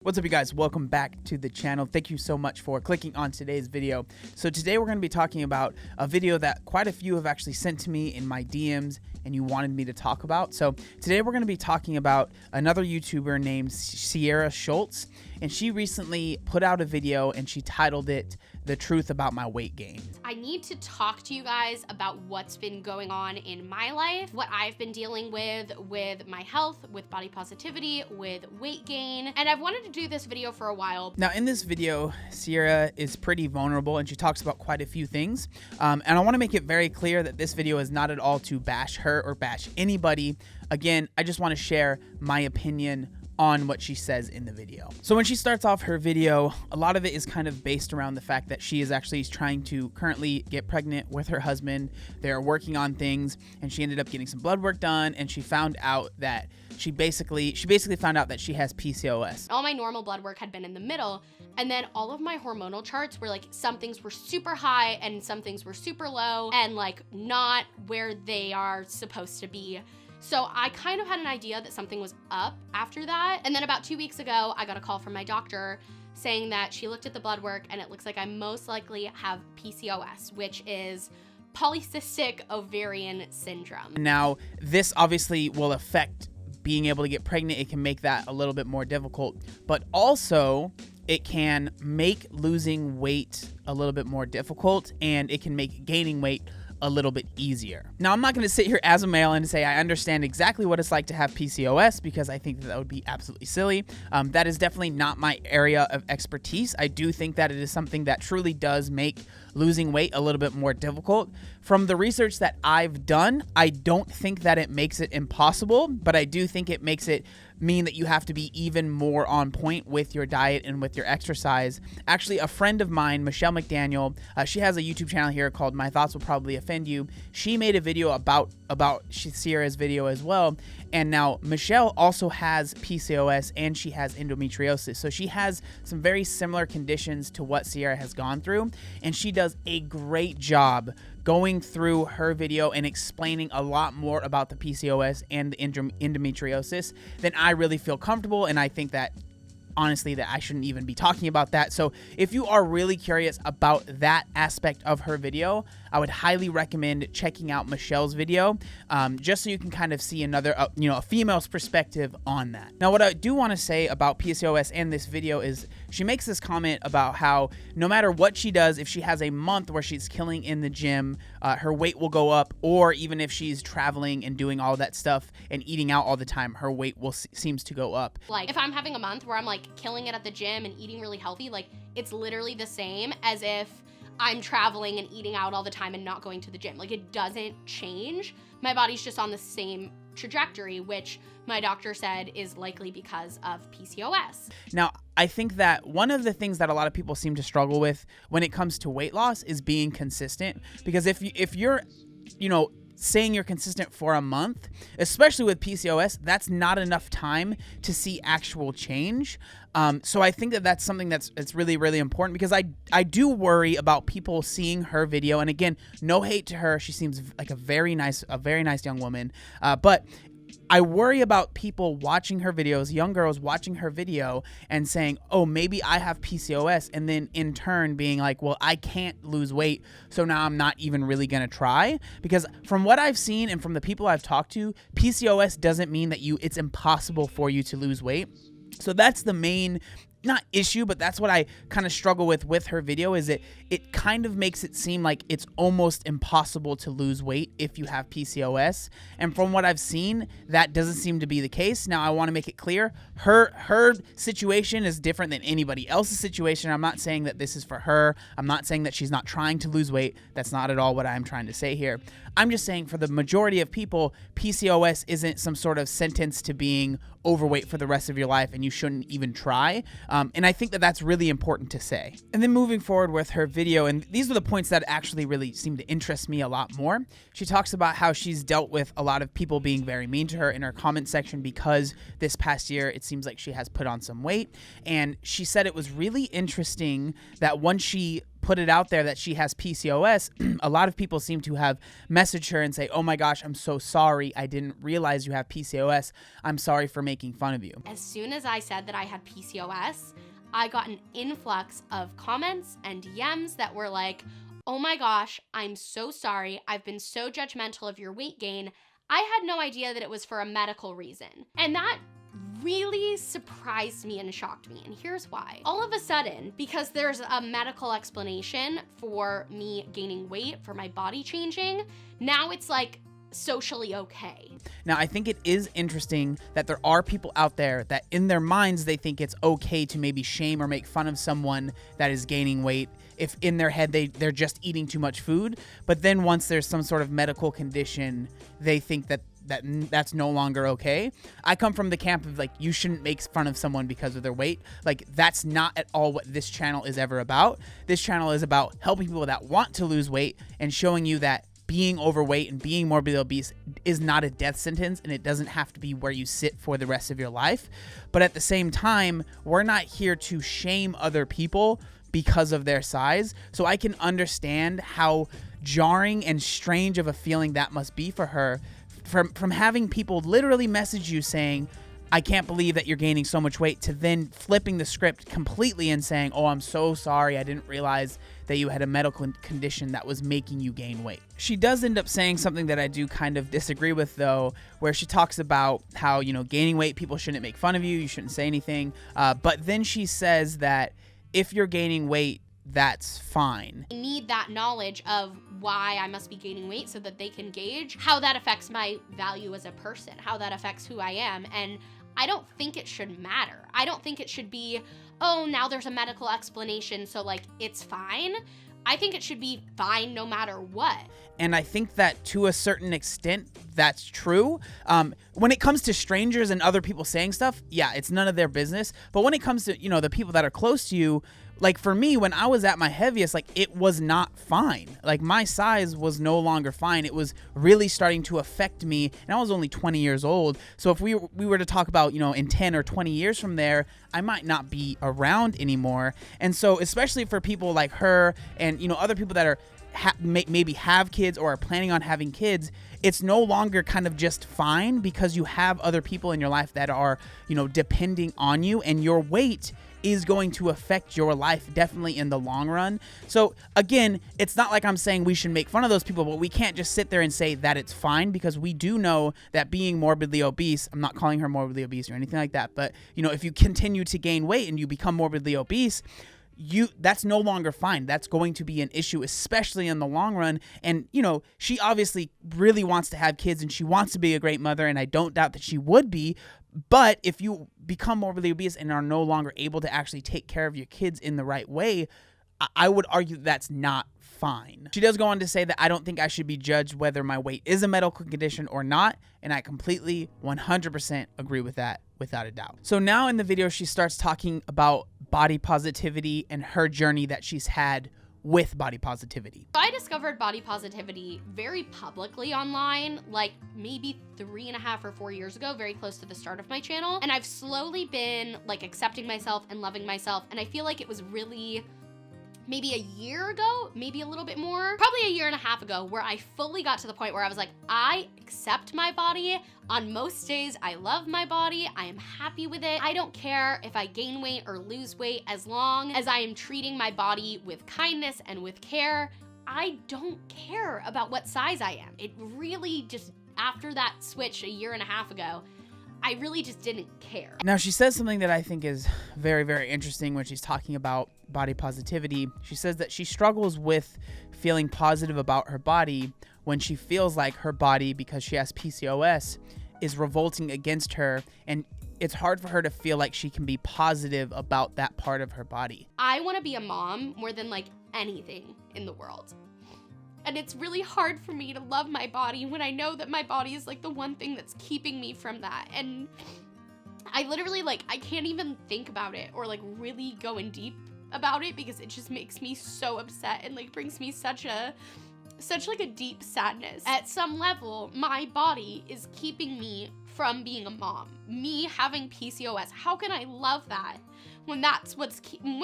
What's up, you guys? Welcome back to the channel. Thank you so much for clicking on today's video. So today we're going to be talking about a video that quite a few have actually sent to me in my DMs and you wanted me to talk about. So today we're going to be talking about another YouTuber named Schultzzie, and she recently put out a video and she titled it "The Truth About My Weight Gain." I need to talk to you guys about what's been going on in my life, what I've been dealing with my health, with body positivity, with weight gain, and I've wanted to do this video for a while. Now in this video, Sierra is pretty vulnerable and she talks about quite a few things, and I want to make it very clear that this video is not at all to bash her or bash anybody. Again, I just want to share my opinion on what she says in the video. So when she starts off her video, a lot of it is kind of based around the fact that she is actually trying to currently get pregnant with her husband. They're working on things and she ended up getting some blood work done, and she found out that she basically found out that she has PCOS. All my normal blood work had been in the middle, and then all of my hormonal charts were like, some things were super high and some things were super low and like not where they are supposed to be. So I kind of had an idea that something was up after that. And then about 2 weeks ago, I got a call from my doctor saying that she looked at the blood work and it looks like I most likely have PCOS, which is polycystic ovarian syndrome. Now, this obviously will affect being able to get pregnant. It can make that a little bit more difficult, but also it can make losing weight a little bit more difficult, and it can make gaining weight a little bit easier. Now, I'm not going to sit here as a male and say I understand exactly what it's like to have PCOS, because I think that would be absolutely silly. That is definitely not my area of expertise. I do think that it is something that truly does make losing weight a little bit more difficult. From the research that I've done, I don't think that it makes it impossible, but I do think it makes it mean that you have to be even more on point with your diet and with your exercise. Actually, a friend of mine, Michelle McDaniel, she has a YouTube channel here called My Thoughts Will Probably Offend You. She made a video about Sierra's video as well. And now Michelle also has PCOS and she has endometriosis. So she has some very similar conditions to what Sierra has gone through. And she does a great job going through her video and explaining a lot more about the PCOS and the endometriosis than I really feel comfortable. And I think that honestly that I shouldn't even be talking about that. So if you are really curious about that aspect of her video, I would highly recommend checking out Michelle's video, just so you can kind of see another, a female's perspective on that. Now, what I do want to say about PCOS and this video is she makes this comment about how no matter what she does, if she has a month where she's killing in the gym, her weight will go up, or even if she's traveling and doing all that stuff and eating out all the time, her weight will seems to go up. Like if I'm having a month where I'm like killing it at the gym and eating really healthy, like it's literally the same as if I'm traveling and eating out all the time and not going to the gym. Like it doesn't change. My body's just on the same trajectory, which my doctor said is likely because of PCOS. Now, I think that one of the things that a lot of people seem to struggle with when it comes to weight loss is being consistent. Because if you're, saying you're consistent for a month, especially with PCOS, that's not enough time to see actual change. So I think that that's something that's really, really important, because I do worry about people seeing her video. And again, no hate to her. She seems like a very nice young woman. But I worry about people watching her videos, young girls watching her video and saying, oh, maybe I have PCOS, and then in turn being like, well, I can't lose weight, so now I'm not even really going to try. Because from what I've seen and from the people I've talked to, PCOS doesn't mean that it's impossible for you to lose weight. So that's the main, not issue, but that's what I kind of struggle with her video, is it kind of makes it seem like it's almost impossible to lose weight if you have PCOS. And from what I've seen, that doesn't seem to be the case. Now, I want to make it clear, her situation is different than anybody else's situation. I'm not saying that this is for her. I'm not saying that she's not trying to lose weight. That's not at all what I'm trying to say here. I'm just saying for the majority of people, PCOS isn't some sort of sentence to being overweight for the rest of your life and you shouldn't even try. And I think that that's really important to say. And then moving forward with her video, and these are the points that actually really seem to interest me a lot more. She talks about how she's dealt with a lot of people being very mean to her in her comment section because this past year it seems like she has put on some weight. And she said it was really interesting that once she put it out there that she has PCOS, a lot of people seem to have messaged her and say, oh my gosh, I'm so sorry. I didn't realize you have PCOS. I'm sorry for making fun of you. As soon as I said that I had PCOS, I got an influx of comments and DMs that were like, oh my gosh, I'm so sorry. I've been so judgmental of your weight gain. I had no idea that it was for a medical reason. And that really surprised me and shocked me, and here's why. All of a sudden, because there's a medical explanation for me gaining weight, for my body changing, now it's like socially okay. Now, I think it is interesting that there are people out there that in their minds, they think it's okay to maybe shame or make fun of someone that is gaining weight if in their head they're just eating too much food. But then once there's some sort of medical condition, they think that's no longer okay. I come from the camp of like, you shouldn't make fun of someone because of their weight. Like, that's not at all what this channel is ever about. This channel is about helping people that want to lose weight and showing you that being overweight and being morbidly obese is not a death sentence, and it doesn't have to be where you sit for the rest of your life. But at the same time, we're not here to shame other people because of their size. So I can understand how jarring and strange of a feeling that must be for her, from having people literally message you saying, I can't believe that you're gaining so much weight, to then flipping the script completely and saying, oh, I'm so sorry. I didn't realize that you had a medical condition that was making you gain weight. She does end up saying something that I do kind of disagree with, though, where she talks about how, gaining weight, people shouldn't make fun of you. You shouldn't say anything. But then she says that if you're gaining weight, that's fine. I need that knowledge of why I must be gaining weight so that they can gauge how that affects my value as a person, how that affects who I am. And I don't think it should matter. I don't think it should be, oh, now there's a medical explanation, so like it's fine. I think it should be fine no matter what. And I think that to a certain extent, that's true. When it comes to strangers and other people saying stuff, yeah, it's none of their business. But when it comes to, the people that are close to you, like for me, when I was at my heaviest, like it was not fine. Like my size was no longer fine. It was really starting to affect me. And I was only 20 years old. So if we were to talk about, in 10 or 20 years from there, I might not be around anymore. And so especially for people like her and, other people that are maybe have kids or are planning on having kids, it's no longer kind of just fine because you have other people in your life that are, depending on you, and your weight is going to affect your life definitely in the long run. So again, it's not like I'm saying we should make fun of those people, but we can't just sit there and say that it's fine, because we do know that being morbidly obese, I'm not calling her morbidly obese or anything like that, but if you continue to gain weight and you become morbidly obese, that's no longer fine. That's going to be an issue, especially in the long run. And, she obviously really wants to have kids and she wants to be a great mother, and I don't doubt that she would be. But if you become morbidly obese and are no longer able to actually take care of your kids in the right way, I would argue that's not fine. She does go on to say that I don't think I should be judged whether my weight is a medical condition or not, and I completely 100% agree with that, without a doubt. So now in the video, she starts talking about body positivity and her journey that she's had with body positivity. I discovered body positivity very publicly online, like maybe 3.5 or 4 years ago, very close to the start of my channel. And I've slowly been like accepting myself and loving myself. And I feel like it was really maybe a year ago, maybe a little bit more, probably a 1.5 years ago, where I fully got to the point where I was like, I accept my body. On most days, I love my body. I am happy with it. I don't care if I gain weight or lose weight, as long as I am treating my body with kindness and with care. I don't care about what size I am. It really just, after that switch 1.5 years ago, I really just didn't care. Now, she says something that I think is very, very interesting when she's talking about body positivity. She says that she struggles with feeling positive about her body when she feels like her body, because she has PCOS, is revolting against her, and it's hard for her to feel like she can be positive about that part of her body. I want to be a mom more than like anything in the world. And it's really hard for me to love my body when I know that my body is like the one thing that's keeping me from that. And I literally I can't even think about it or like really go in deep about it, because it just makes me so upset and like brings me such a deep sadness. At some level, my body is keeping me from being a mom. Me having PCOS, how can I love that when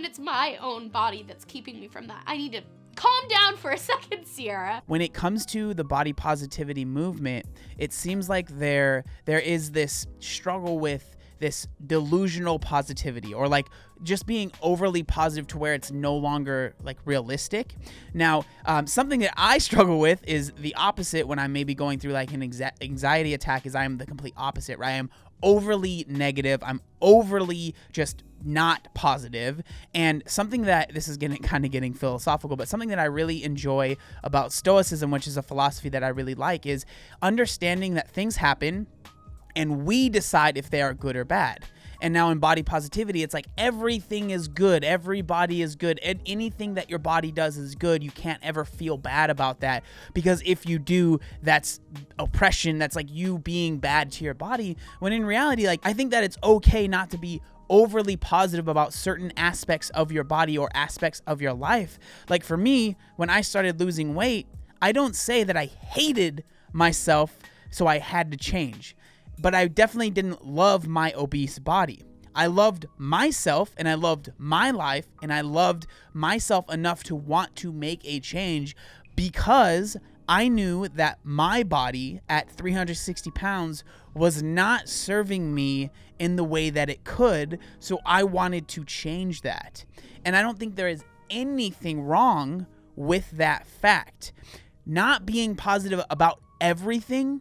it's my own body that's keeping me from that. I need to calm down for a second, Sierra. When it comes to the body positivity movement, it seems like there is this struggle with this delusional positivity, or like just being overly positive to where it's no longer like realistic. Now, something that I struggle with is the opposite. When I'm maybe going through like an anxiety attack, is I am the complete opposite, right? I am overly negative. I'm overly just not positive. And something that, this is getting philosophical, but something that I really enjoy about Stoicism, which is a philosophy that I really like, is understanding that things happen and we decide if they are good or bad. And now in body positivity, it's like everything is good. Everybody is good. And anything that your body does is good. You can't ever feel bad about that, because if you do, that's oppression. That's like you being bad to your body. When in reality, like, I think that it's okay not to be overly positive about certain aspects of your body or aspects of your life. Like for me, when I started losing weight, I don't say that I hated myself, so I had to change. But I definitely didn't love my obese body. I loved myself, and I loved my life, and I loved myself enough to want to make a change, because I knew that my body at 360 pounds was not serving me in the way that it could. So I wanted to change that. And I don't think there is anything wrong with that fact. Not being positive about everything,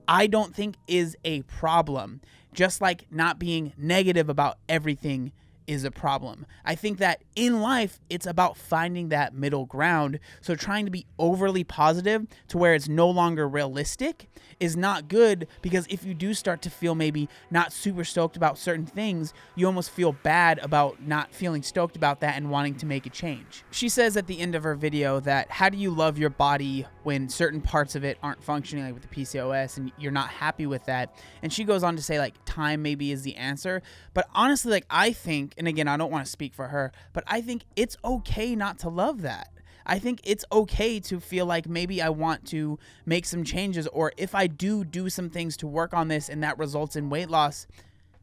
I don't think is a problem. Just like not being negative about everything is a problem. I think that in life, it's about finding that middle ground. So trying to be overly positive to where it's no longer realistic is not good, because if you do start to feel maybe not super stoked about certain things, you almost feel bad about not feeling stoked about that and wanting to make a change. She says at the end of her video that, how do you love your body when certain parts of it aren't functioning, like with the PCOS, and you're not happy with that? And she goes on to say like time maybe is the answer. But honestly, like I think, and again, I don't want to speak for her, but I think it's okay not to love that. I think it's okay to feel like maybe I want to make some changes, or if I do some things to work on this and that results in weight loss,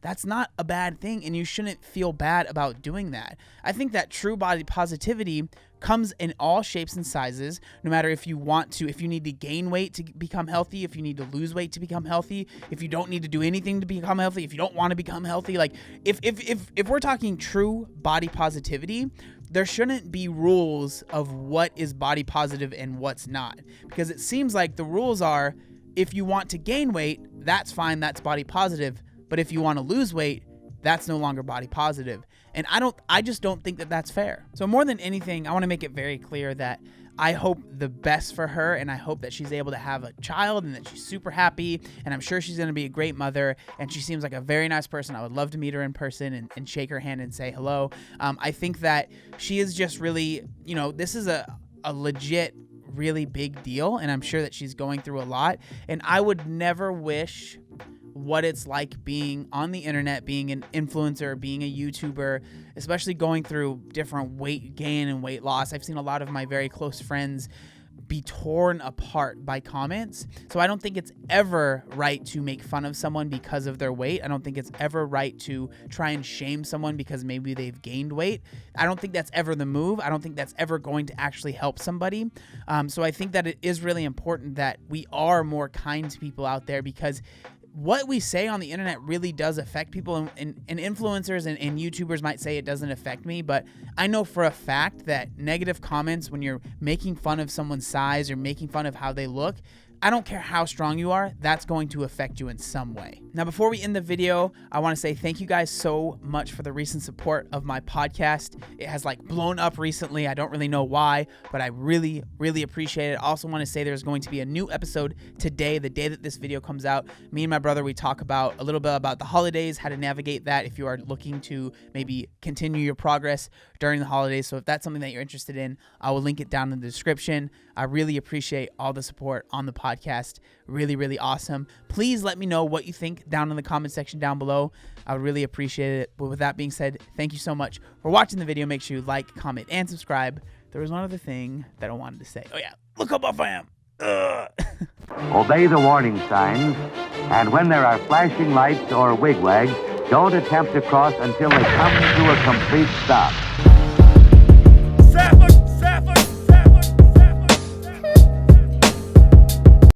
that's not a bad thing, and you shouldn't feel bad about doing that. I think that true body positivity comes in all shapes and sizes, no matter if you need to gain weight to become healthy, if you need to lose weight to become healthy, if you don't need to do anything to become healthy, if you don't want to become healthy. Like if we're talking true body positivity, there shouldn't be rules of what is body positive and what's not, because it seems like the rules are, if you want to gain weight, that's fine, that's body positive. But if you want to lose weight, that's no longer body positive. And I just don't think that that's fair. So more than anything, I want to make it very clear that I hope the best for her, and I hope that she's able to have a child and that she's super happy, and I'm sure she's going to be a great mother, and she seems like a very nice person. I would love to meet her in person and shake her hand and say hello. I think that she is just really, this is a legit, really big deal, and I'm sure that she's going through a lot, and I would never wish what it's like being on the internet, being an influencer, being a YouTuber, especially going through different weight gain and weight loss. I've seen a lot of my very close friends be torn apart by comments. So I don't think it's ever right to make fun of someone because of their weight. I don't think it's ever right to try and shame someone because maybe they've gained weight. I don't think that's ever the move. I don't think that's ever going to actually help somebody. So I think that it is really important that we are more kind to people out there, because what we say on the internet really does affect people, and influencers and YouTubers might say it doesn't affect me, but I know for a fact that negative comments, when you're making fun of someone's size or making fun of how they look, I don't care how strong you are, that's going to affect you in some way. Now, before we end the video, I want to say thank you guys so much for the recent support of my podcast. It has blown up recently. I don't really know why, but I really, really appreciate it. I also want to say there's going to be a new episode today, the day that this video comes out. Me and my brother, we talk about a little bit about the holidays, how to navigate that if you are looking to maybe continue your progress during the holidays. So if that's something that you're interested in, I will link it down in the description. I really appreciate all the support on the podcast. Really, really awesome. Please let me know what you think down in the comment section down below. I would really appreciate it. But with that being said, thank you so much for watching the video. Make sure you like, comment, and subscribe. There was one other thing that I wanted to say. Oh yeah, look how buff I am. Obey the warning signs, and when there are flashing lights or wigwags, Don't attempt to cross until they come to a complete stop.